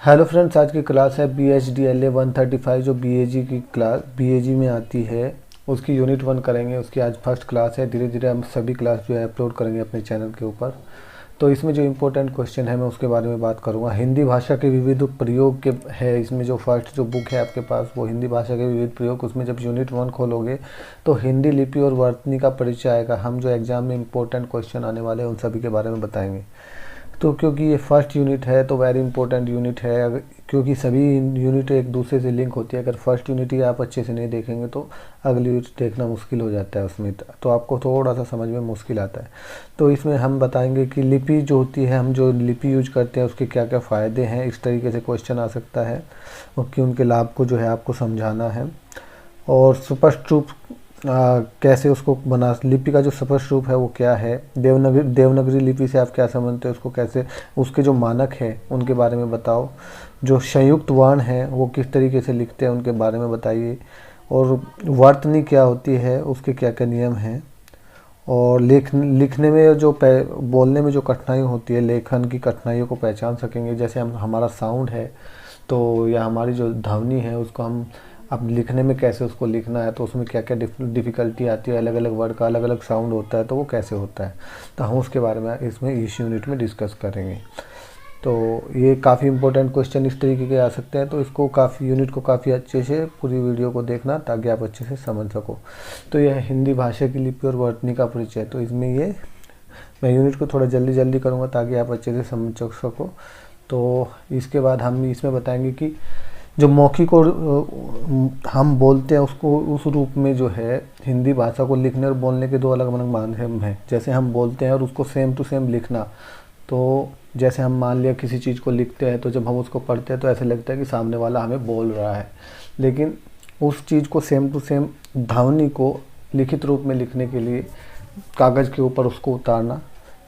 Hello friends, आज की class है BHDLA 135 जो BAG की क्लास BAG में आती है। उसकी यूनिट 1 करेंगे। उसकी आज फर्स्ट क्लास है। धीरे धीरे हम सभी क्लास जो है अपलोड करेंगे अपने चैनल के ऊपर। तो इसमें जो इम्पोर्टेंट क्वेश्चन है मैं उसके बारे में बात करूंगा। हिंदी भाषा के विविध प्रयोग के है। इसमें जो फर्स्ट जो बुक है आपके पास वो हिंदी भाषा के विविध प्रयोग। उसमें जब यूनिट 1 खोलोगे तो हिंदी लिपि और वर्तनी का परिचय आएगा। हम जो एग्जाम में इम्पोर्टेंट क्वेश्चन आने वाले हैं उन सभी के बारे में बताएंगे। तो क्योंकि ये फर्स्ट यूनिट है तो वेरी इंपॉर्टेंट यूनिट है, क्योंकि सभी यूनिट एक दूसरे से लिंक होती है। अगर फर्स्ट यूनिट ही आप अच्छे से नहीं देखेंगे तो अगली यूनिट देखना मुश्किल हो जाता है उसमें, तो आपको थोड़ा सा समझ में मुश्किल आता है। तो इसमें हम बताएंगे कि लिपि जो होती है, हम जो लिपि यूज करते हैं उसके क्या क्या फ़ायदे हैं। इस तरीके से क्वेश्चन आ सकता है और कि उनके लाभ को जो है आपको समझाना है। और स्पष्ट रूप कैसे उसको बना, लिपि का जो स्पष्ट रूप है वो क्या है, देवनागरी लिपि से आप क्या समझते हो, उसको कैसे, उसके जो मानक है उनके बारे में बताओ। जो संयुक्त वर्ण है वो किस तरीके से लिखते हैं उनके बारे में बताइए। और वर्तनी क्या होती है, उसके क्या क्या नियम हैं। और लिखने में जो बोलने में जो कठिनाई होती है, लेखन की कठिनाइयों को पहचान सकेंगे। जैसे हमारा साउंड है तो या हमारी जो ध्वनि है उसको हम अब लिखने में कैसे उसको लिखना है, तो उसमें क्या क्या डिफ़िकल्टी आती है, अलग अलग वर्ड का अलग अलग साउंड होता है तो वो कैसे होता है, तो हम उसके बारे में इसमें इस यूनिट में डिस्कस करेंगे। तो ये काफ़ी इंपॉर्टेंट क्वेश्चन इस तरीके के आ सकते हैं। तो इसको काफ़ी यूनिट को काफ़ी अच्छे से पूरी वीडियो को देखना ताकि आप अच्छे से समझ सको। तो यह हिंदी भाषा की लिपि और वर्तनी का परिचय। तो इसमें ये मैं यूनिट को थोड़ा जल्दी जल्दी करूँगा ताकि आप अच्छे से समझ सको। तो इसके बाद हम इसमें बताएंगे कि जो मौखिक और हम बोलते हैं उसको उस रूप में जो है हिंदी भाषा को लिखने और बोलने के दो अलग अलग माध्यम हैं। जैसे हम बोलते हैं और उसको सेम टू सेम लिखना, तो जैसे हम मान लिया किसी चीज़ को लिखते हैं तो जब हम उसको पढ़ते हैं तो ऐसे लगता है कि सामने वाला हमें बोल रहा है, लेकिन उस चीज़ को सेम टू सेम ध्वनि को लिखित रूप में लिखने के लिए कागज़ के ऊपर उसको उतारना,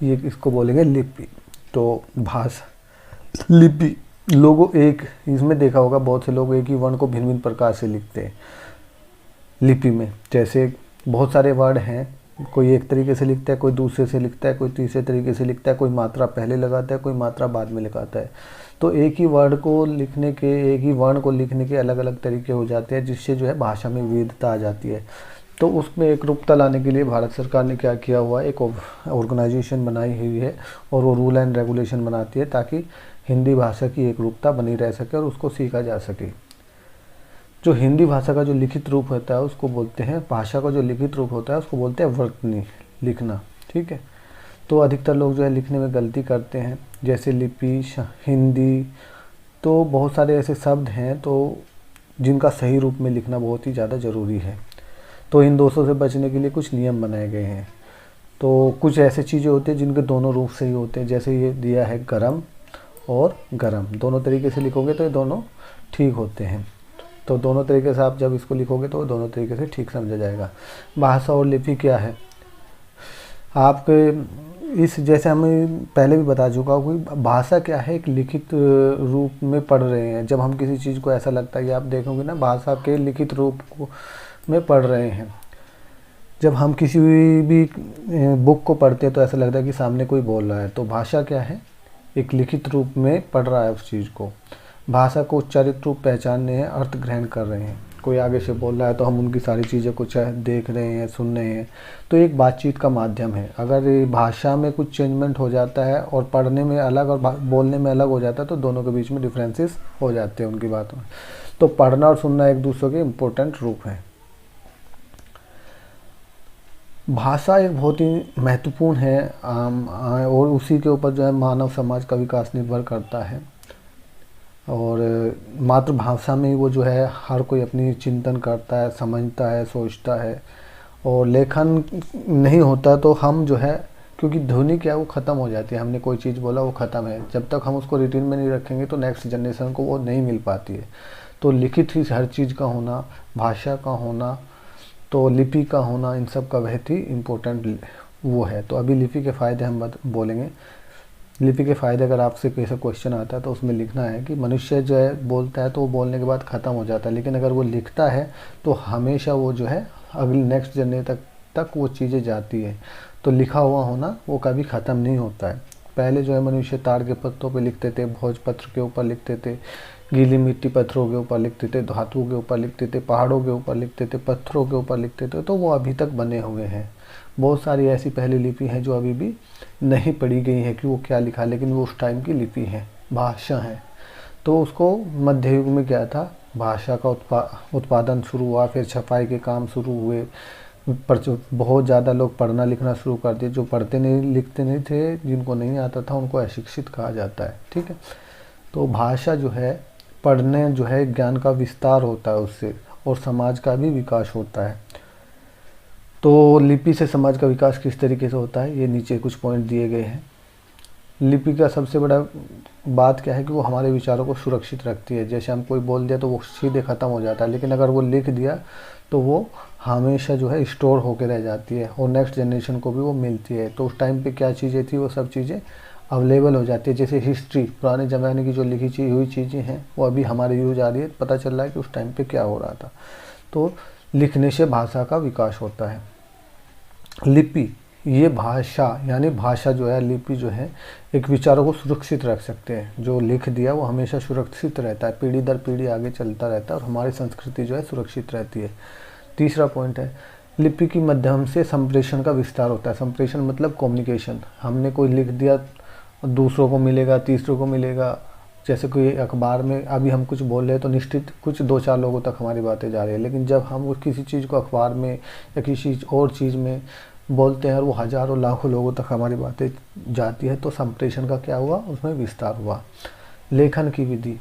ये इसको बोलेंगे लिपि। तो भाषा लिपि, लोगों एक इसमें देखा होगा बहुत से लोग एक ही वर्ण को भिन्न भिन्न प्रकार से लिखते हैं लिपि में। जैसे बहुत सारे वर्ड हैं, कोई एक तरीके से लिखता है, कोई दूसरे से लिखता है, कोई तीसरे तरीके से लिखता है, कोई मात्रा पहले लगाता है, कोई मात्रा बाद में लगाता है। तो एक ही वर्ड को लिखने के, एक ही वर्ण को लिखने के अलग अलग तरीके हो जाते हैं, जिससे जो है भाषा में विविधता आ जाती है। तो उसमें एक रूपता लाने के लिए भारत सरकार ने क्या किया हुआ है, एक ऑर्गेनाइजेशन बनाई हुई है और वो रूल एंड रेगुलेशन बनाती है ताकि हिंदी भाषा की एक रूपता बनी रह सके और उसको सीखा जा सके। जो हिंदी भाषा का जो लिखित रूप होता है उसको बोलते हैं, भाषा का जो लिखित रूप होता है उसको बोलते हैं वर्तनी, लिखना। ठीक है। तो अधिकतर लोग जो है लिखने में गलती करते हैं, जैसे लिपि, हिंदी, तो बहुत सारे ऐसे शब्द हैं तो जिनका सही रूप में लिखना बहुत ही ज़्यादा ज़रूरी है। तो इन दोषों से बचने के लिए कुछ नियम बनाए गए हैं। तो कुछ ऐसे चीज़ें होती हैं जिनके दोनों रूप सही होते हैं। जैसे ये दिया है गरम और गरम, दोनों तरीके से लिखोगे तो ये दोनों ठीक होते हैं। तो दोनों तरीके से आप जब इसको लिखोगे तो दोनों तरीके से ठीक समझा जाएगा। भाषा और लिपि क्या है आपके इस, जैसे हम पहले भी बता चुका हूँ कि भाषा क्या है, एक लिखित रूप में पढ़ रहे हैं। जब हम किसी चीज़ को ऐसा लगता है कि आप देखोगे ना, भाषा के लिखित रूप को में पढ़ रहे हैं। जब हम किसी भी बुक को पढ़ते हैं तो ऐसा लगता है कि सामने कोई बोल रहा है। तो भाषा क्या है, एक लिखित रूप में पढ़ रहा है उस चीज़ को। भाषा को उच्चारित रूप पहचानने हैं, अर्थ ग्रहण कर रहे हैं। कोई आगे से बोल रहा है तो हम उनकी सारी चीज़ें कुछ देख रहे हैं, सुन रहे हैं। तो एक बातचीत का माध्यम है। अगर भाषा में कुछ चेंजमेंट हो जाता है और पढ़ने में अलग और बोलने में अलग हो जाता है तो दोनों के बीच में डिफरेंसेस हो जाते हैं उनकी बातों में। तो पढ़ना और सुनना एक दूसरे के इम्पोर्टेंट रूप हैं। भाषा एक बहुत ही महत्वपूर्ण है और उसी के ऊपर जो है मानव समाज का विकास निर्भर करता है। और मातृभाषा में ही वो जो है हर कोई अपनी चिंतन करता है, समझता है, सोचता है। और लेखन नहीं होता तो हम जो है, क्योंकि ध्वनि क्या है वो ख़त्म हो जाती है। हमने कोई चीज़ बोला वो ख़त्म है, जब तक हम उसको रिटन में नहीं रखेंगे तो नेक्स्ट जनरेशन को वो नहीं मिल पाती है। तो लिखित ही हर चीज़ का होना, भाषा का होना, तो लिपि का होना, इन सब का बहुत ही इम्पोर्टेंट वो है। तो अभी लिपि के फ़ायदे हम बोलेंगे। लिपि के फ़ायदे अगर आपसे कैसा क्वेश्चन आता है तो उसमें लिखना है कि मनुष्य जो है बोलता है तो वो बोलने के बाद ख़त्म हो जाता है, लेकिन अगर वो लिखता है तो हमेशा वो जो है अगली नेक्स्ट जनरेशन तक वो चीज़ें जाती है। तो लिखा हुआ होना वो कभी ख़त्म नहीं होता है। पहले जो है मनुष्य ताड़ के पत्तों पे लिखते थे, भोजपत्र के ऊपर लिखते थे, गीली मिट्टी पत्थरों के ऊपर लिखते थे, धातुओं के ऊपर लिखते थे, पहाड़ों के ऊपर लिखते थे, पत्थरों के ऊपर लिखते थे। तो वो अभी तक बने हुए हैं। बहुत सारी ऐसी पहली लिपि हैं जो अभी भी नहीं पढ़ी गई है कि वो क्या लिखा, लेकिन वो उस टाइम की लिपि है, भाषा है। तो उसको मध्य युग में क्या था, भाषा का उत्पादन शुरू हुआ, फिर छपाई के काम शुरू हुए, पर बहुत ज़्यादा लोग पढ़ना लिखना शुरू कर दिए। जो पढ़ते नहीं लिखते नहीं थे, जिनको नहीं आता था, उनको अशिक्षित कहा जाता है। ठीक है, तो भाषा जो है, पढ़ने जो है ज्ञान का विस्तार होता है उससे, और समाज का भी विकास होता है। तो लिपि से समाज का विकास किस तरीके से होता है, ये नीचे कुछ पॉइंट दिए गए हैं। लिपि का सबसे बड़ा बात क्या है कि वो हमारे विचारों को सुरक्षित रखती है। जैसे हम कोई बोल दिया तो वो सीधे ख़त्म हो जाता है, लेकिन अगर वो लिख दिया तो वो हमेशा जो है स्टोर होकर रह जाती है, और नेक्स्ट जनरेशन को भी वो मिलती है। तो उस टाइम पे क्या चीज़ें थी, वो सब चीज़ें अवेलेबल हो जाती है। जैसे हिस्ट्री, पुराने ज़माने की जो लिखी हुई चीज़ें हैं वो अभी हमारे यूज आ रही है, पता चल रहा है कि उस टाइम पे क्या हो रहा था। तो लिखने से भाषा का विकास होता है। लिपि, ये भाषा यानी भाषा जो है, लिपि जो है, एक विचारों को सुरक्षित रख सकते हैं। जो लिख दिया वो हमेशा सुरक्षित रहता है, पीढ़ी दर पीढ़ी आगे चलता रहता है, और हमारी संस्कृति जो है सुरक्षित रहती है। तीसरा पॉइंट है, लिपि के माध्यम से संप्रेषण का विस्तार होता है। संप्रेषण मतलब कम्युनिकेशन। हमने कोई लिख दिया, दूसरों को मिलेगा, तीसरों को मिलेगा। जैसे कोई अखबार में अभी हम कुछ बोल रहे हैं तो निश्चित कुछ 2-4 लोगों तक हमारी बातें जा रही है, लेकिन जब हम किसी चीज़ को अखबार में या किसी और चीज़ में बोलते हैं और वो हज़ारों लाखों लोगों तक हमारी बातें जाती है, तो संप्रेषण का क्या हुआ, उसमें विस्तार हुआ। लेखन की विधि,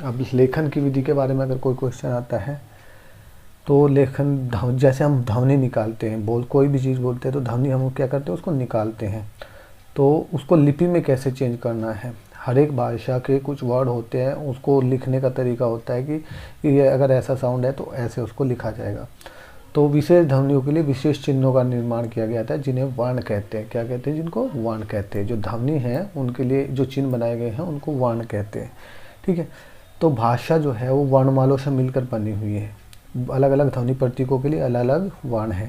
अब लेखन की विधि के बारे में अगर कोई क्वेश्चन आता है तो लेखन, जैसे हम ध्वनि निकालते हैं, कोई भी चीज़ बोलते हैं तो ध्वनि हम क्या करते हैं, उसको निकालते हैं। तो उसको लिपि में कैसे चेंज करना है, हर एक भाषा के कुछ वर्ड होते हैं, उसको लिखने का तरीका होता है कि ये अगर ऐसा साउंड है तो ऐसे उसको लिखा जाएगा। तो विशेष ध्वनियों के लिए विशेष चिन्हों का निर्माण किया गया था, जिन्हें वर्ण कहते हैं। क्या कहते हैं, जिनको वर्ण कहते हैं। जो ध्वनि है उनके लिए जो चिन्ह बनाए गए हैं उनको वर्ण कहते हैं। ठीक है, तो भाषा जो है वो वर्णमालों से मिलकर बनी हुई है। अलग अलग ध्वनि प्रतीकों के लिए अलग अलग वर्ण है।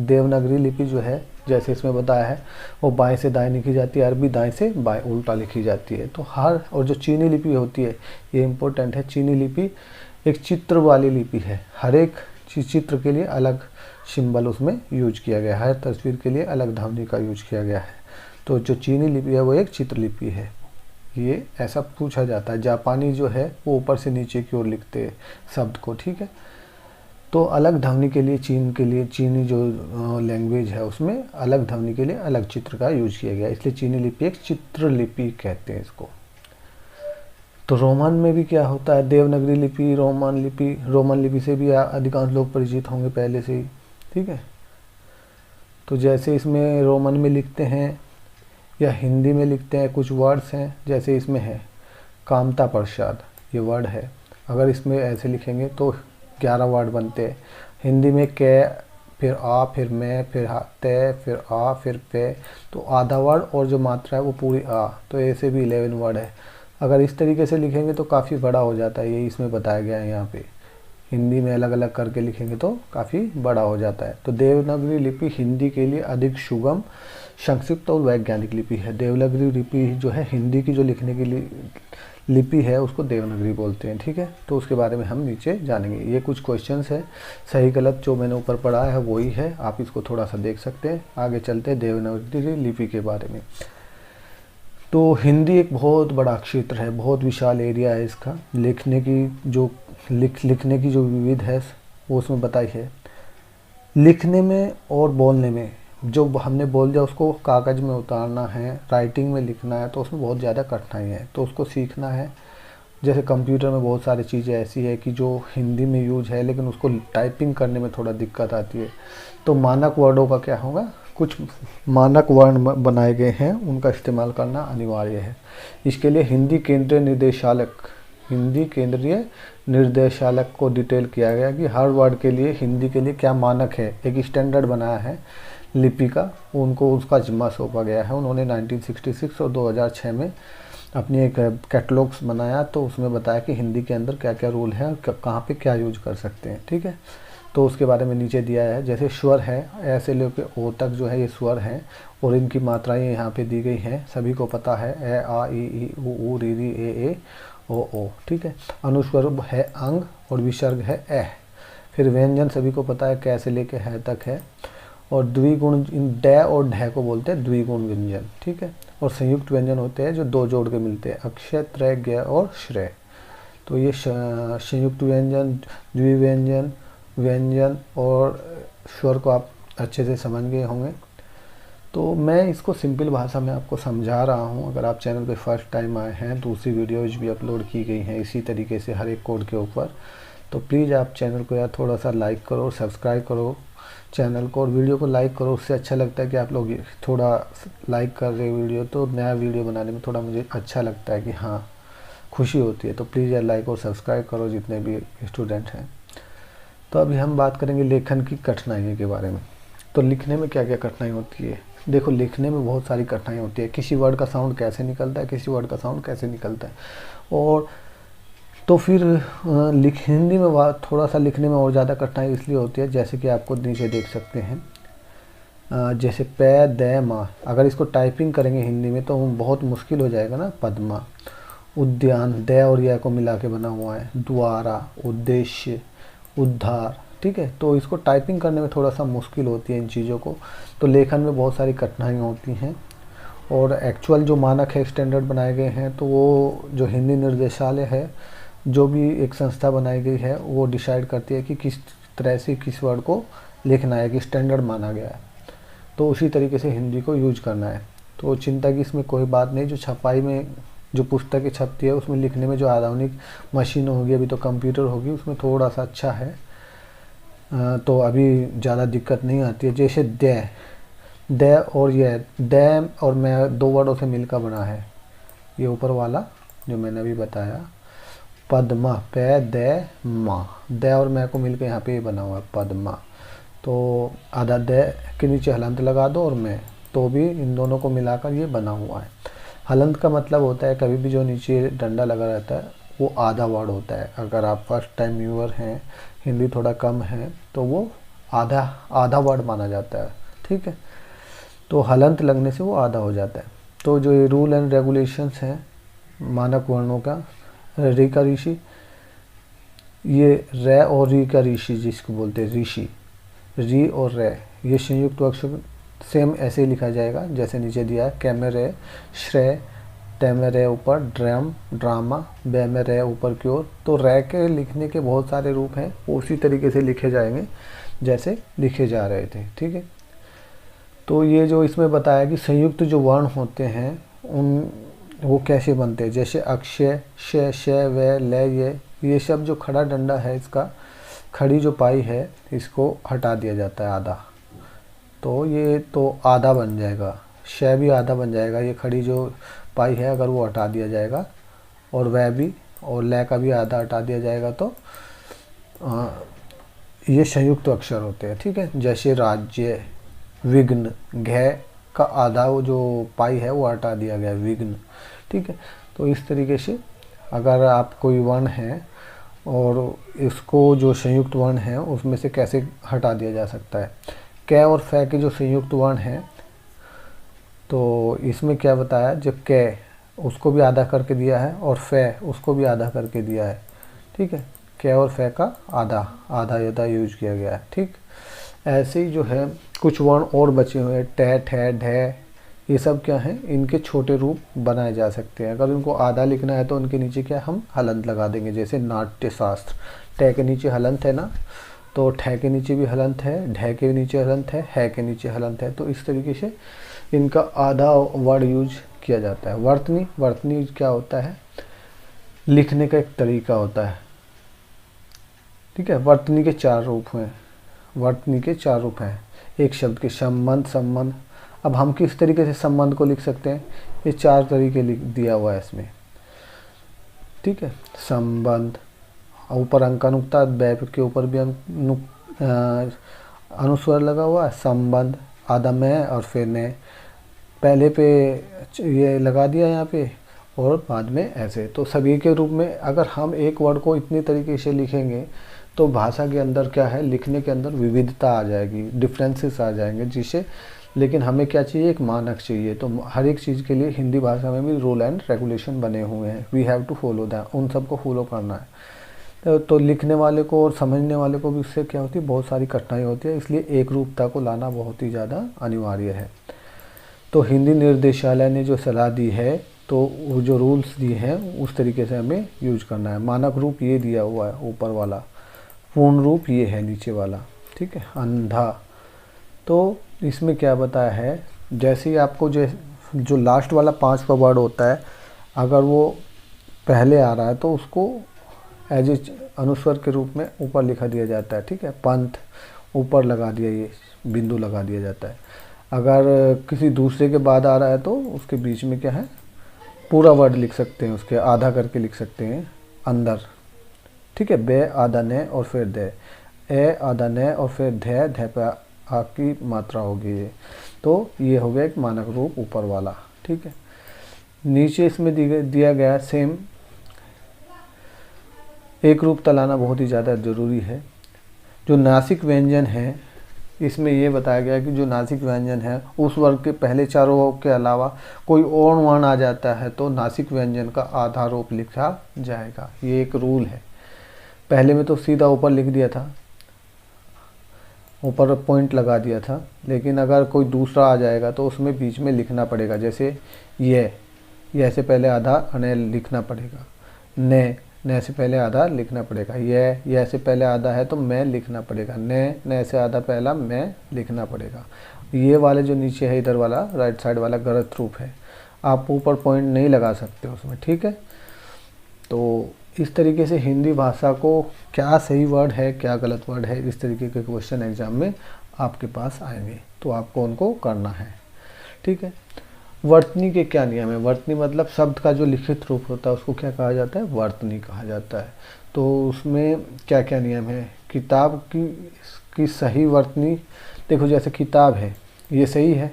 देवनागरी लिपि जो है, जैसे इसमें बताया है, वो बाएं से दाएं लिखी जाती है, अरबी दाएं से बाएं उल्टा लिखी जाती है। तो और जो चीनी लिपि होती है, ये इम्पोर्टेंट है, चीनी लिपि एक चित्र वाली लिपि है। हर एक चित्र के लिए अलग सिंबल उसमें यूज किया गया है, हर तस्वीर के लिए अलग ध्वनि का यूज किया गया है। तो जो चीनी लिपि है वो एक चित्र लिपि है। ये ऐसा पूछा जाता है। जापानी जो है वो ऊपर से नीचे की ओर लिखते हैं शब्द को। ठीक है, तो अलग ध्वनि के लिए चीनी जो लैंग्वेज है उसमें अलग ध्वनि के लिए अलग चित्र का यूज किया गया, इसलिए चीनी लिपि एक चित्र लिपि कहते हैं इसको। तो रोमन में भी क्या होता है, देवनागरी लिपि, रोमन लिपि से भी अधिकांश लोग परिचित होंगे पहले से ही। ठीक है, तो जैसे इसमें रोमन में लिखते हैं या हिंदी में लिखते हैं, कुछ वर्ड्स हैं, जैसे इसमें है कामता प्रसाद, ये वर्ड है। अगर इसमें ऐसे लिखेंगे तो 11 वर्ड बनते हैं। हिंदी में कै, फिर आ, फिर मैं, फिर तय, फिर आ, फिर पे, तो आधा वर्ड और जो मात्रा है वो पूरी आ, तो ऐसे भी 11 वर्ड है। अगर इस तरीके से लिखेंगे तो काफ़ी बड़ा हो जाता है, ये इसमें बताया गया है यहाँ पे। हिंदी में अलग अलग करके लिखेंगे तो काफ़ी बड़ा हो जाता है। तो देवनागरी लिपि हिंदी के लिए अधिक सुगम, संक्षिप्त और वैज्ञानिक लिपि है। देवनागरी लिपि जो है हिंदी की जो लिखने की लिपि है उसको देवनागरी बोलते हैं। ठीक है, तो उसके बारे में हम नीचे जानेंगे। ये कुछ क्वेश्चंस है, सही गलत जो मैंने ऊपर पढ़ा है वही है, आप इसको थोड़ा सा देख सकते हैं। आगे चलते हैं देवनागरी लिपि के बारे में। तो हिंदी एक बहुत बड़ा क्षेत्र है, बहुत विशाल एरिया है इसका। लिखने की जो विविध है वो उसमें बताई है। लिखने में और बोलने में, जो हमने बोल दिया उसको कागज़ में उतारना है, राइटिंग में लिखना है, तो उसमें बहुत ज़्यादा कठिनाई है, तो उसको सीखना है। जैसे कंप्यूटर में बहुत सारी चीज़ें ऐसी है कि जो हिंदी में यूज है लेकिन उसको टाइपिंग करने में थोड़ा दिक्कत आती है। तो मानक वर्डों का क्या होगा, कुछ मानक वर्ण बनाए गए हैं, उनका इस्तेमाल करना अनिवार्य है। इसके लिए हिंदी केंद्रीय निर्देशालक को डिटेल किया गया कि हर वर्ड के लिए हिंदी के लिए क्या मानक है, एक स्टैंडर्ड बनाया है लिपि का, उनको उसका जिम्मा सौंपा गया है। उन्होंने 1966 और 2006 में अपनी एक कैटलॉग्स बनाया, तो उसमें बताया कि हिंदी के अंदर क्या क्या रूल है और कहाँ पे क्या यूज कर सकते हैं। ठीक है, तो उसके बारे में नीचे दिया है। जैसे स्वर है, ए से लेकर ओ तक जो है ये स्वर हैं और इनकी मात्राएं यहाँ पे दी गई हैं, सभी को पता है, ए आ ई उ री री ए ओ। ठीक है। अनुस्वर है अंग और विसर्ग है ए। फिर व्यंजन सभी को पता है, कै से लेकर है तक है। और द्विगुण, इन डे और ढे को बोलते हैं द्विगुण व्यंजन। ठीक है। और संयुक्त व्यंजन होते हैं जो दो जोड़ के मिलते हैं, अक्षय, त्रय, ज्ञ और श्रेय। तो ये संयुक्त व्यंजन, द्विव्यंजन, व्यंजन और स्वर को आप अच्छे से समझ गए होंगे। तो मैं इसको सिंपल भाषा में आपको समझा रहा हूँ। अगर आप चैनल पे फर्स्ट टाइम आए हैं, दूसरी वीडियोज भी अपलोड की गई हैं इसी तरीके से हर एक कोड के ऊपर, तो प्लीज़ आप चैनल को यार थोड़ा सा लाइक करो, सब्सक्राइब करो चैनल को और वीडियो को लाइक करो। उससे अच्छा लगता है कि आप लोग थोड़ा लाइक कर रहे वीडियो, तो नया वीडियो बनाने में थोड़ा मुझे अच्छा लगता है कि हाँ, खुशी होती है। तो प्लीज़ यार लाइक और सब्सक्राइब करो जितने भी स्टूडेंट हैं। तो अभी हम बात करेंगे लेखन की कठिनाइयों के बारे में। तो लिखने में क्या क्या कठिनाई होती है? देखो, लिखने में बहुत सारी कठिनाई होती है। किसी वर्ड का साउंड कैसे निकलता है, किसी वर्ड का साउंड कैसे निकलता है। और तो फिर हिंदी में थोड़ा सा लिखने में और ज़्यादा कठिनाई इसलिए होती है, जैसे कि आपको नीचे देख सकते हैं, जैसे पे, द, मा। अगर इसको टाइपिंग करेंगे हिंदी में तो बहुत मुश्किल हो जाएगा ना। पद्मा, उद्यान, द और या को मिला के बना हुआ है, द्वारा, उद्देश्य, उद्धार। ठीक है। तो इसको टाइपिंग करने में थोड़ा सा मुश्किल होती है इन चीज़ों को। तो लेखन में बहुत सारी कठिनाइयाँ होती हैं। और एक्चुअल जो मानक है, स्टैंडर्ड बनाए गए हैं, तो वो जो हिंदी निर्देशालय है, जो भी एक संस्था बनाई गई है, वो डिसाइड करती है कि किस तरह से किस वर्ड को लिखना है, कि स्टैंडर्ड माना गया है, तो उसी तरीके से हिंदी को यूज करना है। तो चिंता की इसमें कोई बात नहीं। जो छपाई में जो पुस्तकें छपती है उसमें लिखने में जो आधुनिक मशीन होगी, अभी तो कंप्यूटर होगी, उसमें थोड़ा सा अच्छा है। तो अभी ज़्यादा दिक्कत नहीं आती है। जैसे द और ये ड और मैं दो वर्डों से मिलकर बना है, ये ऊपर वाला जो मैंने अभी बताया, पद्मा, पे, द, मा। द और मैं को मिलकर यहाँ पे बना हुआ है पद्मा। तो आधा द के नीचे हलंत लगा दो और मैं, तो भी इन दोनों को मिलाकर ये बना हुआ है। हलंत का मतलब होता है कभी भी जो नीचे डंडा लगा रहता है वो आधा वर्ड होता है। अगर आप फर्स्ट टाइम व्यूअर हैं, हिंदी थोड़ा कम है, तो वो आधा वर्ड माना जाता है। ठीक है। तो हलंत लगने से वो आधा हो जाता है। तो जो ये रूल एंड रेगुलेशंस हैं मानक वर्णों का, री का ऋषि, ये रे और री का ऋषि जिसको बोलते हैं ऋषि, री और रे, ये संयुक्त अक्षर सेम ऐसे ही लिखा जाएगा जैसे नीचे दिया है। कै में रे, श्रेय, तै में रे ऊपर, ड्रम, ड्रामा, बे में रे ऊपर की ओर। तो रे के लिखने के बहुत सारे रूप हैं, उसी तरीके से लिखे जाएंगे जैसे लिखे जा रहे थे। ठीक है। तो ये जो इसमें बताया कि संयुक्त जो वर्ण होते हैं उन वो कैसे बनते हैं, जैसे अक्षय, श, श, व, ल, ये सब जो खड़ा डंडा है, इसका खड़ी जो पाई है, इसको हटा दिया जाता है आधा। तो ये तो आधा बन जाएगा, श भी आधा बन जाएगा। ये खड़ी जो पाई है अगर वो हटा दिया जाएगा, और वह भी, और ल का भी आधा हटा दिया जाएगा, तो ये संयुक्त अक्षर होते हैं। ठीक है। जैसे राज्य, विघ्न, घ का आधा वो जो पाई है वो हटा दिया गया, विघ्न। ठीक है। तो इस तरीके से अगर आप कोई वर्ण है और इसको जो संयुक्त वर्ण है उसमें से कैसे हटा दिया जा सकता है। कै और फै के जो संयुक्त वर्ण हैं, तो इसमें क्या बताया, जब कै उसको भी आधा करके दिया है और फै उसको भी आधा करके दिया है। ठीक है। कै और फै का आधा आधा यूज किया गया है। ठीक। ऐसे ही जो है कुछ वर्ण और बचे हुए हैं, टै, ठै, ढै, ये सब क्या हैं, इनके छोटे रूप बनाए जा सकते हैं। अगर इनको आधा लिखना है तो उनके नीचे क्या हम हलंत लगा देंगे। जैसे नाट्य शास्त्र, टै के नीचे हलंत है ना, तो ठै के नीचे भी हलंत है, ढै के नीचे हलंत है के नीचे हलंत है। तो इस तरीके से इनका आधा वर्ड यूज किया जाता है। वर्तनी, वर्तनी क्या होता है, लिखने का एक तरीका होता है। ठीक है। वर्तनी के चार रूप हैं, वर्तनी के चार रूप हैं। एक शब्द के संबंध, संबंध। अब हम किस तरीके से संबंध को लिख सकते हैं, ये चार तरीके लिख दिया हुआ है इसमें। ठीक है। संबंध, ऊपर अंकानुक्ता, बै के ऊपर भी अनुस्वर लगा हुआ है। संबंध, आधा में और फिर ने, पहले पे ये लगा दिया यहाँ पे और बाद में ऐसे। तो सभी के रूप में अगर हम एक वर्ड को इतनी तरीके से लिखेंगे तो भाषा के अंदर क्या है, लिखने के अंदर विविधता आ जाएगी, डिफरेंसेस आ जाएंगे, जिससे लेकिन हमें क्या चाहिए, एक मानक चाहिए। तो हर एक चीज़ के लिए हिंदी भाषा में भी रूल एंड रेगुलेशन बने हुए हैं, we have to follow that, उन सबको फॉलो करना है। तो लिखने वाले को और समझने वाले को भी उससे क्या होती है, बहुत सारी कठिनाई होती है, इसलिए एक रूपता को लाना बहुत ही ज़्यादा अनिवार्य है। तो हिंदी निर्देशालय ने जो सलाह दी है, तो वो जो रूल्स दिए हैं उस तरीके से हमें यूज करना है। मानक रूप ये दिया हुआ है ऊपर वाला, पूर्ण रूप ये है नीचे वाला, ठीक है। अंधा, तो इसमें क्या बताया है, जैसे ही आपको जो लास्ट वाला 5वां वर्ड होता है, अगर वो पहले आ रहा है तो उसको एज ए अनुस्वर के रूप में ऊपर लिखा दिया जाता है, ठीक है। पंथ ऊपर लगा दिया, ये बिंदु लगा दिया जाता है। अगर किसी दूसरे के बाद आ रहा है तो उसके बीच में क्या है, पूरा वर्ड लिख सकते हैं, उसके आधा करके लिख सकते हैं, अंदर, ठीक है। बे आधा ने और फिर दे, ए आधा ने और फिर धे पे आ की मात्रा होगी ये। तो ये हो गया एक मानक रूप ऊपर वाला, ठीक है। नीचे इसमें दिया गया सेम एक रूप लाना बहुत ही ज़्यादा ज़रूरी है। जो नासिक व्यंजन है, इसमें ये बताया गया कि जो नासिक व्यंजन है उस वर्ग के पहले चारों के अलावा कोई और वर्ण आ जाता है तो नासिक व्यंजन का आधा रूप लिखा जाएगा, ये एक रूल है। पहले में तो सीधा ऊपर लिख दिया था, ऊपर पॉइंट लगा दिया था, लेकिन अगर कोई दूसरा आ जाएगा तो उसमें बीच में लिखना पड़ेगा। जैसे ये से पहले आधा अने लिखना पड़ेगा, ने से पहले आधा लिखना पड़ेगा, ये से पहले आधा है तो मैं लिखना पड़ेगा, ने से आधा पहला मैं लिखना पड़ेगा। ये वाले जो नीचे है इधर वाला राइट साइड वाला गलत रूप है, आप ऊपर पॉइंट नहीं लगा सकते उसमें, ठीक है। तो इस तरीके से हिंदी भाषा को क्या सही वर्ड है क्या गलत वर्ड है, इस तरीके के क्वेश्चन एग्जाम में आपके पास आएंगे, तो आपको उनको करना है, ठीक है। वर्तनी के क्या नियम है, वर्तनी मतलब शब्द का जो लिखित रूप होता है उसको क्या कहा जाता है, वर्तनी कहा जाता है। तो उसमें क्या क्या नियम है, किताब की सही वर्तनी, देखो जैसे किताब है ये सही है,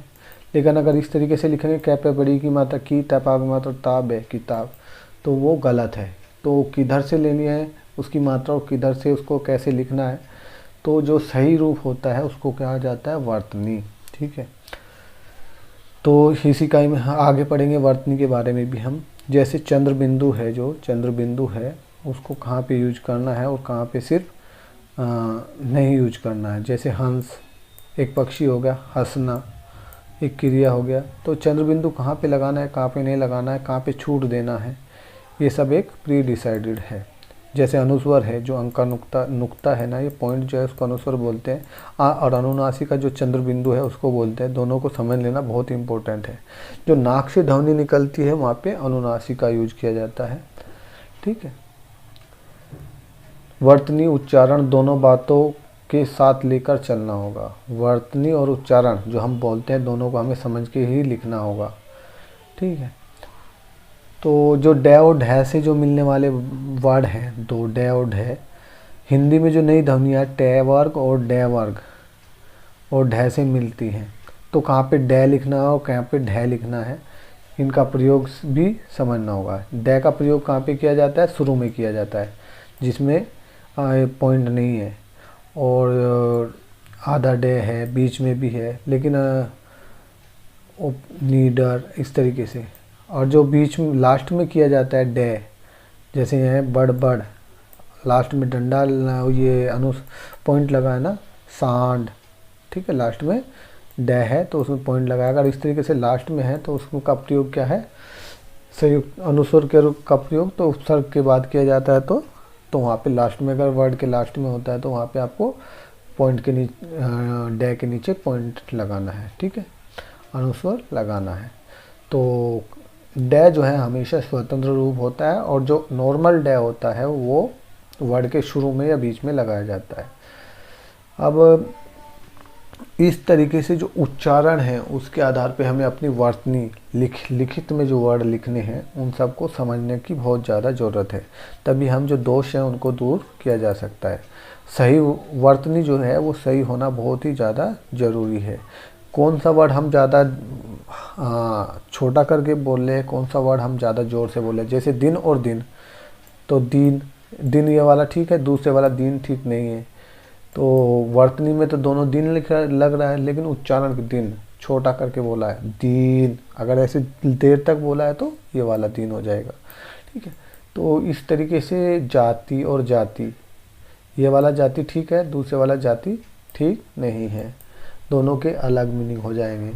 लेकिन अगर इस तरीके से लिखेंगे कै पे बड़ी की मात्रा की, टपा की मात्रा ताब है किताब, तो वो गलत है। तो किधर से लेनी है उसकी मात्रा और किधर से उसको कैसे लिखना है, तो जो सही रूप होता है उसको कहा जाता है वर्तनी, ठीक है। तो इसी इकाई में आगे पढ़ेंगे वर्तनी के बारे में भी हम। जैसे चंद्र बिंदु है, जो चंद्र बिंदु है उसको कहाँ पे यूज करना है और कहाँ पे सिर्फ नहीं यूज करना है। जैसे हंस एक पक्षी हो गया, हंसना एक क्रिया हो गया, तो चंद्र बिंदु कहाँ पे लगाना है कहाँ पे नहीं लगाना है, कहाँ पे छूट देना है, ये सब एक प्री डिसाइडेड है। जैसे अनुस्वर है, जो अंक का नुक्ता है ना, ये पॉइंट जो है उसको अनुस्वर बोलते हैं, और अनुनासिक का जो चंद्र बिंदु है उसको बोलते हैं। दोनों को समझ लेना बहुत इंपॉर्टेंट है। जो नाक से ध्वनि निकलती है वहाँ पे अनुनासिक का यूज किया जाता है, ठीक है। वर्तनी उच्चारण दोनों बातों के साथ लेकर चलना होगा। वर्तनी और उच्चारण जो हम बोलते हैं दोनों को हमें समझ के ही लिखना होगा, ठीक है। तो जो डे और ढे से जो मिलने वाले वर्ड हैं, दो डे और ढे, हिंदी में जो नई ध्वनियाँ टे वर्ग और डे वर्ग और ढे से मिलती हैं, तो कहाँ पे डे लिखना है और कहाँ पे ढे लिखना है, इनका प्रयोग भी समझना होगा। डे का प्रयोग कहाँ पे किया जाता है, शुरू में किया जाता है जिसमें पॉइंट नहीं है, और आधा डे है, बीच में भी है, लेकिन नीडर इस तरीके से। और जो बीच में लास्ट में किया जाता है डे, जैसे यहाँ बड़ लास्ट में डंडा ये पॉइंट लगा है ना, सांड, ठीक है, लास्ट में डे है तो उसमें पॉइंट लगाया। अगर इस तरीके से लास्ट में है तो उसका प्रयोग क्या है, संयुक्त अनुस्वर के रूप का प्रयोग तो उपसर्ग के बाद किया जाता है। तो वहाँ पे लास्ट में, अगर वर्ड के लास्ट में होता है तो वहाँ पे आपको पॉइंट के नीचे, डे के नीचे पॉइंट लगाना है, ठीक है, अनुस्वर लगाना है। तो डे जो है हमेशा स्वतंत्र रूप होता है, और जो नॉर्मल डे होता है वो वर्ड के शुरू में या बीच में लगाया जाता है। अब इस तरीके से जो उच्चारण है उसके आधार पे हमें अपनी वर्तनी लिखित में जो वर्ड लिखने हैं उन सबको समझने की बहुत ज़्यादा ज़रूरत है, तभी हम जो दोष हैं उनको दूर किया जा सकता है। सही वर्तनी जो है वो सही होना बहुत ही ज़्यादा ज़रूरी है। कौन सा वर्ड हम ज़्यादा छोटा करके बोल रहे हैं, कौन सा वर्ड हम ज़्यादा ज़ोर से बोले, जैसे दिन और दिन, तो दिन दिन ये वाला ठीक है, दूसरे वाला दिन ठीक नहीं है। तो वर्तनी में तो दोनों दिन लिखा लग रहा है, लेकिन उच्चारण दिन छोटा करके बोला है दीन। अगर ऐसे देर तक बोला है तो ये वाला दिन हो जाएगा, ठीक है। तो इस तरीके से जाति और जाति, ये वाला जाति ठीक है, दूसरे वाला जाति ठीक नहीं है, दोनों के अलग मीनिंग हो जाएंगे।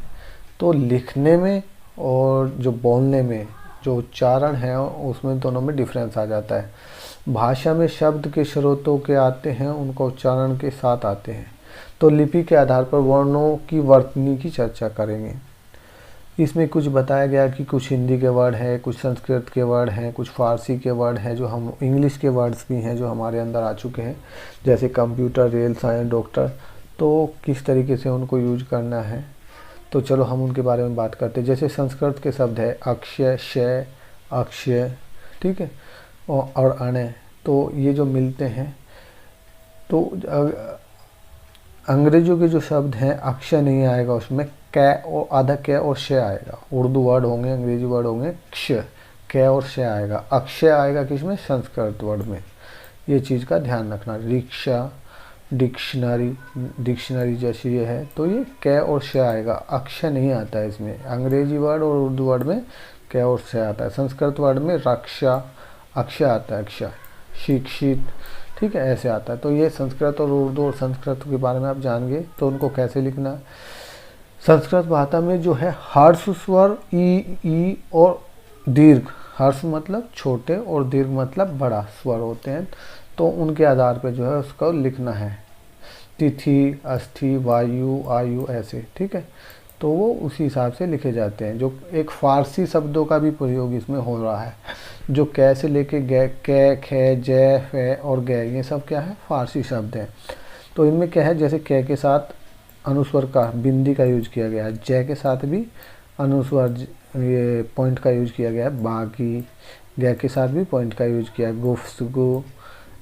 तो लिखने में और जो बोलने में जो उच्चारण है उसमें दोनों में डिफरेंस आ जाता है। भाषा में शब्द के स्रोतों के आते हैं, उनका उच्चारण के साथ आते हैं। तो लिपि के आधार पर वर्णों की वर्तनी की चर्चा करेंगे। इसमें कुछ बताया गया कि कुछ हिंदी के वर्ड हैं, कुछ संस्कृत के वर्ड हैं, कुछ फारसी के वर्ड हैं, जो हम इंग्लिश के वर्ड्स भी हैं जो हमारे अंदर आ चुके हैं, जैसे कंप्यूटर, रेल, साइंस, डॉक्टर। तो किस तरीके से उनको यूज करना है, तो चलो हम उनके बारे में बात करते हैं। जैसे संस्कृत के शब्द है अक्षय, शय, अक्षय, ठीक है, और अणय। तो ये जो मिलते हैं, तो अंग्रेजों के जो शब्द हैं अक्षय नहीं आएगा उसमें, कै और आधा कै और शय आएगा। उर्दू वर्ड होंगे, अंग्रेजी वर्ड होंगे क्ष, कै और शय आएगा। अक्षय आएगा किसमें, संस्कृत वर्ड में। ये चीज़ का ध्यान रखना। रिक्शा, डिक्शनरी जैसी ये है, तो ये कै और शय आएगा, अक्षय नहीं आता है इसमें। अंग्रेजी वर्ड और उर्दू वर्ड में कै और शय आता है। संस्कृत वर्ड में रक्षा, अक्षय आता है, अक्षय, शिक्षित, ठीक है, ऐसे आता है। तो ये संस्कृत और उर्दू और संस्कृत के बारे में आप जान गए। तो उनको कैसे लिखना है। संस्कृत भाषा में जो है हर्ष स्वर ई और दीर्घ, हर्ष मतलब छोटे और दीर्घ मतलब बड़ा स्वर होते हैं। तो उनके आधार पर जो है उसको लिखना है। तिथि, अस्थि, वायु, आयु, ऐसे, ठीक है। तो वो उसी हिसाब से लिखे जाते हैं। जो एक फारसी शब्दों का भी प्रयोग इसमें हो रहा है, जो कै से लेके कै, खे, जय, फे और गै, ये सब क्या है, फारसी शब्द हैं। तो इनमें क्या है, जैसे कै के साथ अनुस्वर का, बिंदी का यूज किया गया है। जय के साथ भी अनुस्वर, ये पॉइंट का यूज किया गया है। बाकी, गै के साथ भी पॉइंट का यूज किया है। गुफ्तगू,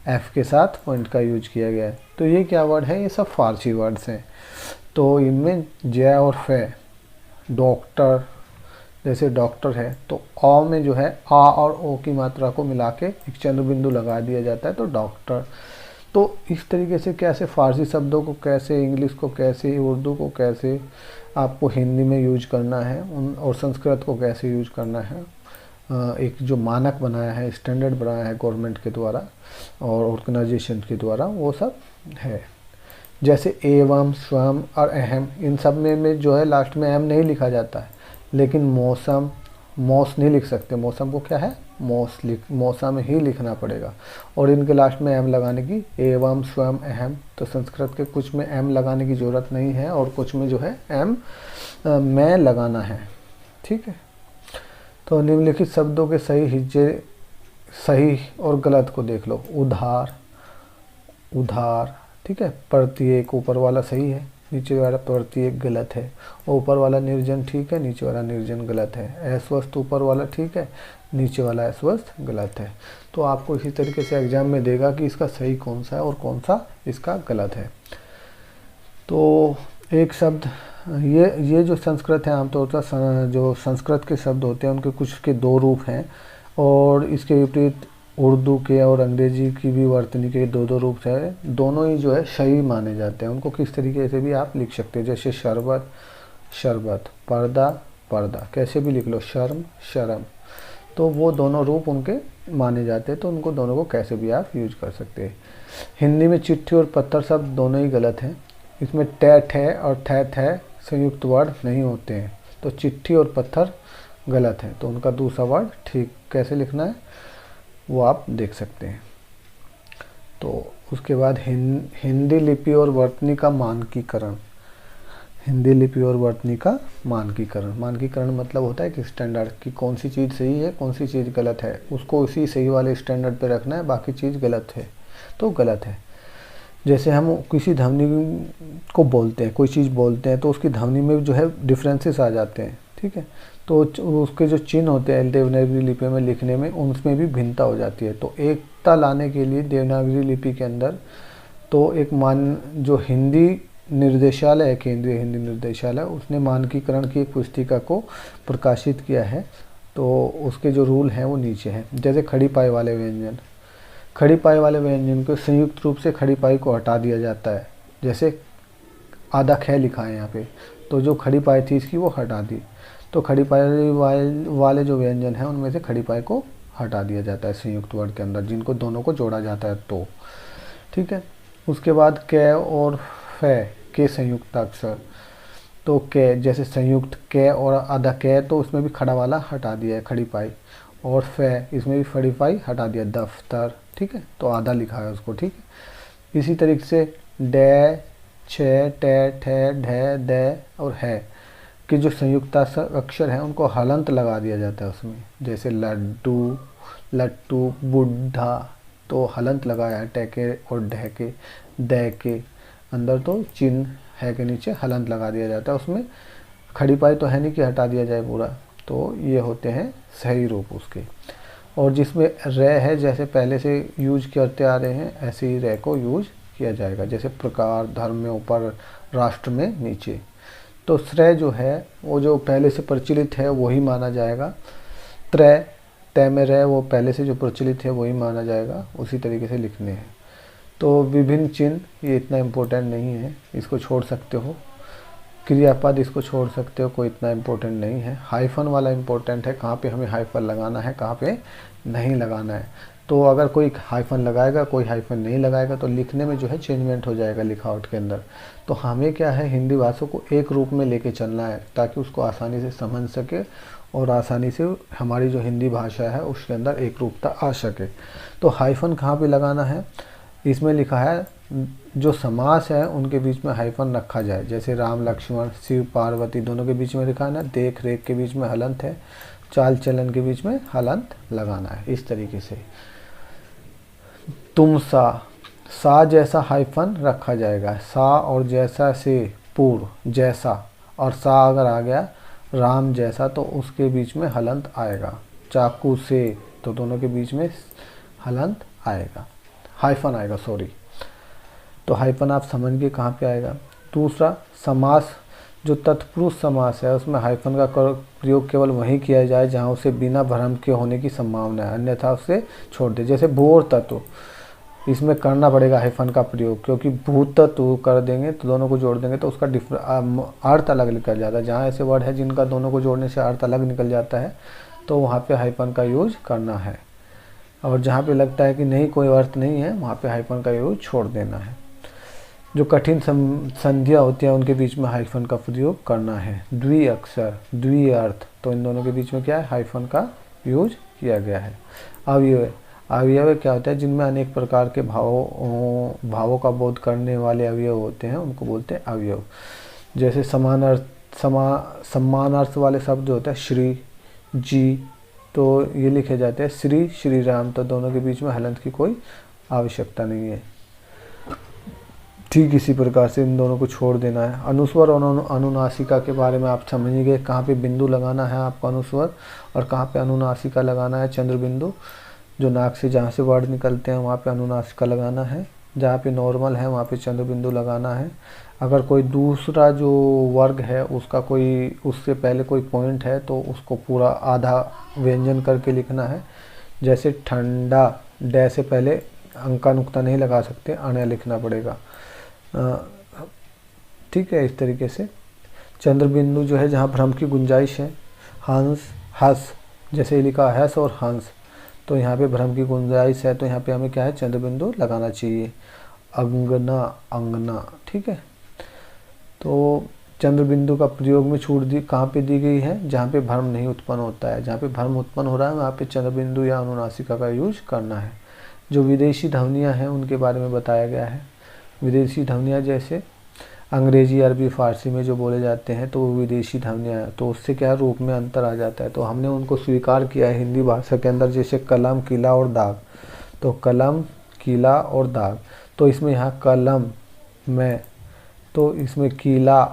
एफ के साथ पॉइंट का यूज किया गया है। तो ये क्या वर्ड है, ये सब फारसी वर्ड्स हैं। तो इनमें जय और फे, डॉक्टर, जैसे डॉक्टर है तो अ में जो है आ और ओ की मात्रा को मिला के एक चंद्र बिंदु लगा दिया जाता है, तो डॉक्टर। तो इस तरीके से कैसे फारसी शब्दों को कैसे, इंग्लिश को कैसे, उर्दू को कैसे आपको हिंदी में यूज करना है, और संस्कृत को कैसे यूज करना है, एक जो मानक बनाया है, स्टैंडर्ड बनाया है गवर्नमेंट के द्वारा और ऑर्गेनाइजेशन के द्वारा, वो सब है। जैसे एवं, स्वयं और अहम, इन सब में जो है लास्ट में एम नहीं लिखा जाता है। लेकिन मौसम, मौस नहीं लिख सकते, मौसम को क्या है, मौसम ही लिखना पड़ेगा। और इनके लास्ट में एम लगाने की, एवं, स्वयं, अहम। तो संस्कृत के कुछ में एम लगाने की ज़रूरत नहीं है और कुछ में जो है एम में लगाना है, ठीक है। तो निम्नलिखित शब्दों के सही हिज्जे, सही और गलत को देख लो। उधार, उधार, ठीक है। प्रत्येक, ऊपर वाला सही है, नीचे वाला प्रत्येक गलत है। ऊपर वाला निर्जन ठीक है, नीचे वाला निर्जन गलत है। अस्वस्थ ऊपर वाला ठीक है, नीचे वाला अस्वस्थ गलत है। तो आपको इसी तरीके से एग्जाम में देगा कि इसका सही कौन सा है और कौन सा इसका गलत है। तो एक शब्द, ये जो संस्कृत है, आमतौर पर जो संस्कृत के शब्द होते हैं उनके कुछ के दो रूप हैं, और इसके विपरीत उर्दू के और अंग्रेजी की भी वर्तनी के दो दो रूप है। दोनों ही जो है सही माने जाते हैं। उनको किस तरीके से भी आप लिख सकते हैं, जैसे शरबत, शरबत, पर्दा, पर्दा, कैसे भी लिख लो, शर्म, शर्म। तो वो दोनों रूप उनके माने जाते हैं, तो उनको दोनों को कैसे भी आप यूज कर सकते हैं। हिंदी में चिट्ठी और पत्थर शब्द दोनों ही गलत हैं। इसमें टैट है और थैथ है संयुक्त वर्ड नहीं होते हैं। तो चिट्ठी और पत्थर गलत है, तो उनका दूसरा वर्ड ठीक कैसे लिखना है वो आप देख सकते हैं। तो उसके बाद हिंदी लिपि और वर्तनी का मानकीकरण। हिंदी लिपि और वर्तनी का मानकीकरण, मानकीकरण मतलब होता है कि स्टैंडर्ड, कि कौन सी चीज़ सही है, कौन सी चीज़ गलत है, उसको उसी सही वाले स्टैंडर्ड पे रखना है, बाकी चीज़ गलत है तो गलत है। जैसे हम किसी ध्वनि को बोलते हैं, कोई चीज़ बोलते हैं, तो उसकी ध्वनि में जो है डिफरेंसेस आ जाते हैं, ठीक है। तो उसके जो चिन्ह होते हैं देवनागरी लिपि में लिखने में, उनमें भी भिन्नता हो जाती है। तो एकता लाने के लिए देवनागरी लिपि के अंदर तो एक जो हिंदी निर्देशालय है, केंद्रीय हिंदी निर्देशालय, उसने मानकीकरण की एक पुस्तिका को प्रकाशित किया है। तो उसके जो रूल हैं वो नीचे हैं। जैसे खड़ी पाई वाले व्यंजन, खड़ी पाई वाले व्यंजन को संयुक्त रूप से खड़ी पाई को हटा दिया जाता है। जैसे आधा ख लिखा है यहाँ पे, तो जो खड़ी पाई थी इसकी वो हटा दी, तो खड़ी पाई वाले जो व्यंजन हैं उनमें से खड़ी पाई को हटा दिया जाता है संयुक्त वर्ण के अंदर, जिनको दोनों को जोड़ा जाता है तो। ठीक है, उसके बाद क और फ के संयुक्त अक्षर, तो क जैसे संयुक्त क और आधा क, तो उसमें भी खड़ा वाला हटा दिया है खड़ी पाई, और फ इसमें भी खड़ी पाई हटा दिया दफ्तर। ठीक है, तो आधा लिखा है उसको। ठीक है, इसी तरीके से डे, छ, टे, ठे, ढे, दे और है कि जो संयुक्त अक्षर हैं उनको हलंत लगा दिया जाता है उसमें। जैसे लड्डू, लट्टू, बुढ़ा, तो हलंत लगाया है टे के और ढे के, दे के अंदर, तो चिन्ह है के नीचे हलंत लगा दिया जाता है। उसमें खड़ी पाई तो है नहीं कि हटा दिया जाए पूरा, तो ये होते हैं सही रूप उसके। और जिसमें रे है, जैसे पहले से यूज करते आ रहे हैं ऐसे ही रे को यूज किया जाएगा। जैसे प्रकार, धर्म में ऊपर, राष्ट्र में नीचे। तो श्रेय जो है वो जो पहले से प्रचलित है वही माना जाएगा। त्रय, तय में रह, वो पहले से जो प्रचलित है वही माना जाएगा, उसी तरीके से लिखने हैं। तो विभिन्न चिन्ह ये इतना इम्पोर्टेंट नहीं है, इसको छोड़ सकते हो। क्रियापद इसको छोड़ सकते हो, कोई इतना इम्पोर्टेंट नहीं है। हाइफन वाला इम्पोर्टेंट है, कहाँ पे हमें हाइफन लगाना है, कहाँ पे नहीं लगाना है। तो अगर कोई हाइफन लगाएगा, कोई हाइफन नहीं लगाएगा, तो लिखने में जो है चेंजमेंट हो जाएगा लिखावट के अंदर। तो हमें क्या है, हिंदी भाषा को एक रूप में लेके चलना है ताकि उसको आसानी से समझ सके और आसानी से हमारी जो हिंदी भाषा है उसके अंदर एक रूपता आ सके। तो हाइफन कहाँ पे लगाना है, इसमें लिखा है जो समास है उनके बीच में हाइफन रखा जाए। जैसे राम लक्ष्मण, शिव पार्वती, दोनों के बीच में लिखा है ना। देख रेख के बीच में हलंत है, चाल चलन के बीच में हलंत लगाना है, इस तरीके से। तुम सा जैसा हाइफन रखा जाएगा। सा और जैसा से पूर्व जैसा, और सा अगर आ गया राम जैसा तो उसके बीच में हलंत आएगा। चाकू से, तो दोनों के बीच में हलंत आएगा, हाइफन आएगा, सॉरी। तो हाइफन आप समझ गए कहाँ पे आएगा। दूसरा, समास, जो तत्पुरुष समास है उसमें हाइफन का प्रयोग केवल वहीं किया जाए जहाँ उसे बिना भ्रम के होने की संभावना है, अन्यथा उसे छोड़ दे। जैसे भू और तत्व, इसमें करना पड़ेगा हाइफन का प्रयोग, क्योंकि भूतत्व कर देंगे तो दोनों को जोड़ देंगे तो उसका अर्थ अलग निकल जाता है। जहाँ ऐसे वर्ड है जिनका दोनों को जोड़ने से अर्थ अलग निकल जाता है तो वहाँ पे हाइफन का यूज करना है, और जहाँ पे लगता है कि नहीं कोई अर्थ नहीं है वहाँ पे हाइफन का यूज छोड़ देना है। जो कठिन संधियाँ होती हैं उनके बीच में हाइफन का प्रयोग करना है। द्वि अक्षर, द्वि अर्थ, तो इन दोनों के बीच में क्या है, हाइफन का यूज किया गया है। अवयव, अवयव क्या होता है, जिनमें अनेक प्रकार के भावों का बोध करने वाले अवयव होते हैं उनको बोलते हैं अवयव। जैसे समान अर्थ, समान अर्थ वाले शब्द होते हैं श्री, जी, तो ये लिखे जाते हैं श्री, श्री राम, तो दोनों के बीच में हलंत की कोई आवश्यकता नहीं है। ठीक इसी प्रकार से इन दोनों को छोड़ देना है। अनुस्वर और अनुनासिका के बारे में आप समझिए, कहाँ पे बिंदु लगाना है आपको अनुस्वर और कहाँ पे अनुनासिका लगाना है। चंद्र बिंदु, जो नाक से जहाँ से वर्ड निकलते हैं वहाँ पे अनुनासिका लगाना है, जहाँ पे नॉर्मल है वहाँ पे चंद्र बिंदु लगाना है। अगर कोई दूसरा जो वर्ग है उसका कोई उससे पहले कोई पॉइंट है तो उसको पूरा आधा व्यंजन करके लिखना है। जैसे ठंडा, डे से पहले अंका नुक्ता नहीं लगा सकते, अण्या लिखना पड़ेगा। ठीक है, इस तरीके से चंद्र बिंदु जो है जहाँ भ्रम की गुंजाइश है। हंस, हस, जैसे लिखा हस और हंस, तो यहाँ पे भ्रम की गुंजाइश है तो यहाँ पे हमें क्या है, चंद्र बिंदु लगाना चाहिए। अंगना, अंगना, ठीक है। तो चंद्र बिंदु का प्रयोग में छूट दी कहाँ पे दी गई है, जहाँ पे भ्रम नहीं उत्पन्न होता है। जहाँ पे भ्रम उत्पन्न हो रहा है वहाँ पे चंद्र बिंदु या अनुनासिका का यूज करना है। जो विदेशी ध्वनियाँ हैं उनके बारे में बताया गया है। विदेशी ध्वनियाँ जैसे अंग्रेजी, अरबी, फारसी में जो बोले जाते हैं तो वो विदेशी ध्वनियाँ हैं, तो उससे क्या रूप में अंतर आ जाता है, तो हमने उनको स्वीकार किया है हिंदी भाषा के अंदर। जैसे कलम, किला और दाग, तो कलम, किला और दाग, तो इसमें यहाँ कलम में, तो इसमें किला,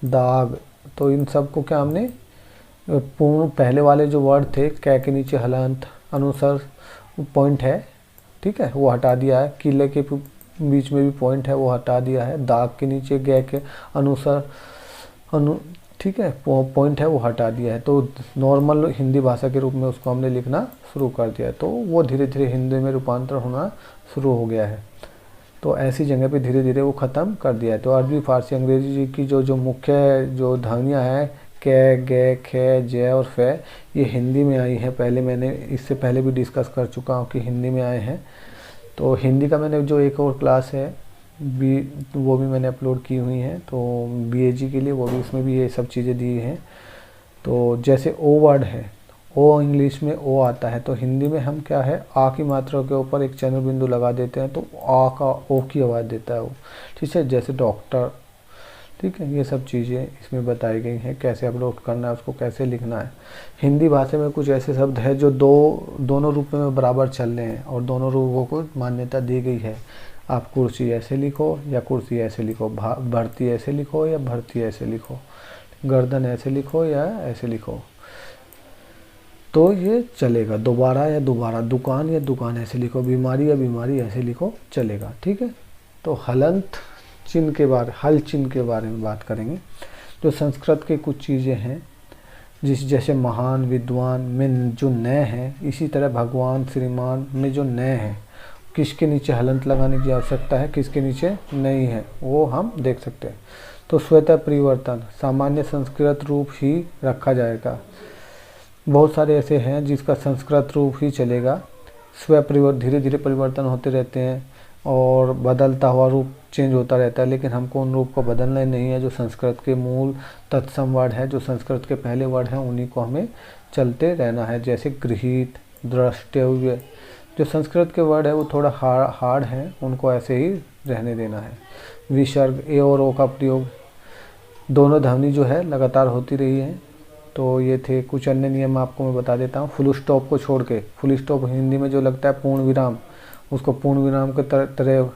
दाग, तो इन सब को क्या हमने पूर्ण पहले वाले जो वर्ड थे कै के नीचे हलंत अनुसार पॉइंट है, ठीक है, वो हटा दिया है। किले के बीच में भी पॉइंट है वो हटा दिया है। दाग के नीचे गै के अनुसार ठीक है, पॉइंट है वो हटा दिया है, तो नॉर्मल हिंदी भाषा के रूप में उसको हमने लिखना शुरू कर दिया है, तो वो धीरे धीरे हिंदी में रूपांतर होना शुरू हो गया है। तो ऐसी जगह पे धीरे धीरे वो ख़त्म कर दिया है। तो अरबी, फारसी, अंग्रेजी की जो मुख्य जो ध्वनियाँ हैं कै, गे, खे, जय और फे, ये हिंदी में आई है। पहले मैंने इससे पहले भी डिस्कस कर चुका हूँ कि हिंदी में आए हैं। तो हिंदी का मैंने जो एक और क्लास है वो भी मैंने अपलोड की हुई है, तो बीएजी के लिए, वो भी उसमें भी ये सब चीज़ें दी हैं। तो जैसे ओ वर्ड है, ओ इंग्लिश में ओ आता है, तो हिंदी में हम क्या है, आ की मात्रा के ऊपर एक चंद्र बिंदु लगा देते हैं, तो आ का ओ की आवाज़ देता है वो, ठीक है। जैसे डॉक्टर, ठीक है, ये सब चीज़ें इसमें बताई गई हैं, कैसे अपलोड करना है, उसको कैसे लिखना है। हिंदी भाषा में कुछ ऐसे शब्द हैं जो दोनों रूपों में बराबर चल रहे हैं और दोनों रूपों को मान्यता दी गई है। आप कुर्सी ऐसे लिखो या कुर्सी ऐसे लिखो, भर्ती ऐसे लिखो या भर्ती ऐसे लिखो, गर्दन ऐसे लिखो या ऐसे लिखो, तो ये चलेगा। दोबारा या दोबारा, दुकान या दुकान ऐसे लिखो, बीमारी या बीमारी ऐसे लिखो, चलेगा, ठीक है। तो हलंत चिन्ह के बारे, हल चिन्ह के बारे में बात करेंगे। जो संस्कृत के कुछ चीज़ें हैं, जैसे महान, विद्वान में जो न है, इसी तरह भगवान, श्रीमान में जो न है, किसके नीचे हलंत लगाने की आवश्यकता है, किसके नीचे नहीं है, वो हम देख सकते हैं। तो स्वतः परिवर्तन, सामान्य संस्कृत रूप ही रखा जाएगा। बहुत सारे ऐसे हैं जिसका संस्कृत रूप ही चलेगा। धीरे धीरे परिवर्तन होते रहते हैं और बदलता हुआ रूप चेंज होता रहता है, लेकिन हमको उन रूप को बदलना ही नहीं है। जो संस्कृत के मूल तत्सम वर्ड है, जो संस्कृत के पहले वर्ड हैं, उन्हीं को हमें चलते रहना है। जैसे गृहीत, द्रष्टव्य, जो संस्कृत के वर्ड है वो थोड़ा हार्ड है, उनको ऐसे ही रहने देना है। विसर्ग, ए और ओ का प्रयोग, दोनों ध्वनि जो है लगातार होती रही है। तो ये थे कुछ अन्य नियम, आपको मैं बता देता हूँ। फुल स्टॉप को छोड़ के, फुल स्टॉप हिंदी में जो लगता है पूर्ण विराम, उसको पूर्ण विराम के तरह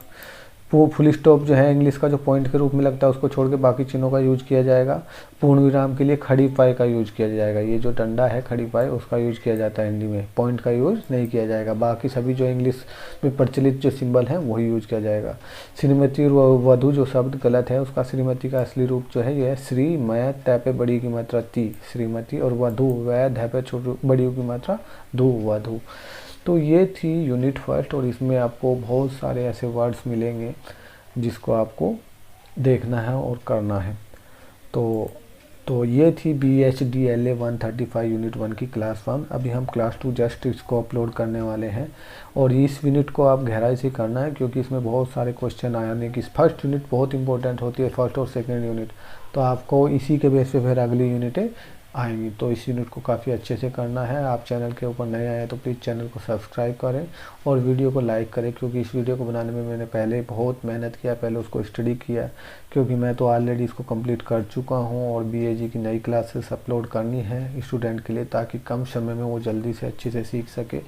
फुल स्टॉप जो है इंग्लिश का जो पॉइंट के रूप में लगता है, उसको छोड़ के बाकी चिन्हों का यूज किया जाएगा। पूर्ण विराम के लिए खड़ी पाई का यूज किया जाएगा, ये जो डंडा है खड़ी पाई, उसका यूज किया जाता है हिंदी में, पॉइंट का यूज नहीं किया जाएगा। बाकी सभी जो इंग्लिश में प्रचलित जो सिंबल हैं वही यूज किया जाएगा। श्रीमती और वधु जो शब्द गलत है, उसका श्रीमती का असली रूप जो है ये है श्री, मय, तय पे बड़ी की मात्रा ती, श्रीमती, और वधु, वै, धै पे छोटी बड़ी की मात्रा धु, वधु। तो ये थी यूनिट फर्स्ट, और इसमें आपको बहुत सारे ऐसे वर्ड्स मिलेंगे जिसको आपको देखना है और करना है। तो ये थी BHDLA 135 यूनिट 1 की क्लास 1। अभी हम क्लास 2 जस्ट इसको अपलोड करने वाले हैं, और इस यूनिट को आप गहराई से करना है, क्योंकि इसमें बहुत सारे क्वेश्चन आने की फर्स्ट यूनिट बहुत इंपॉर्टेंट होती है, फर्स्ट और सेकेंड यूनिट। तो आपको इसी के बेस पे फिर अगली यूनिटें आएंगी। तो इस यूनिट को काफ़ी अच्छे से करना है। आप चैनल के ऊपर नए आए तो प्लीज़ चैनल को सब्सक्राइब करें और वीडियो को लाइक करें, क्योंकि इस वीडियो को बनाने में मैंने पहले बहुत मेहनत किया, पहले उसको स्टडी किया, क्योंकि मैं तो ऑलरेडी इसको कंप्लीट कर चुका हूं, और BAG की नई क्लासेस अपलोड करनी है स्टूडेंट के लिए, ताकि कम समय में वो जल्दी से अच्छे से सीख सके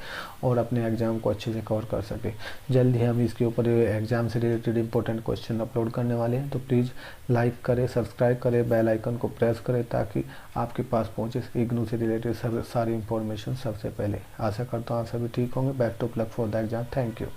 और अपने एग्ज़ाम को अच्छे से कवर कर सके। जल्द ही हम इसके ऊपर एग्ज़ाम से रिलेटेड इंपॉर्टेंट क्वेश्चन अपलोड करने वाले हैं। तो प्लीज़ लाइक करें, सब्सक्राइब करें, बेल आइकन को प्रेस करें, ताकि आपके पास पहुंचे इग्नू से रिलेटेड सारी इंफॉर्मेशन सबसे पहले। आशा करता हूँ आप सभी ठीक होंगे। Best of luck for the exam. Thank you.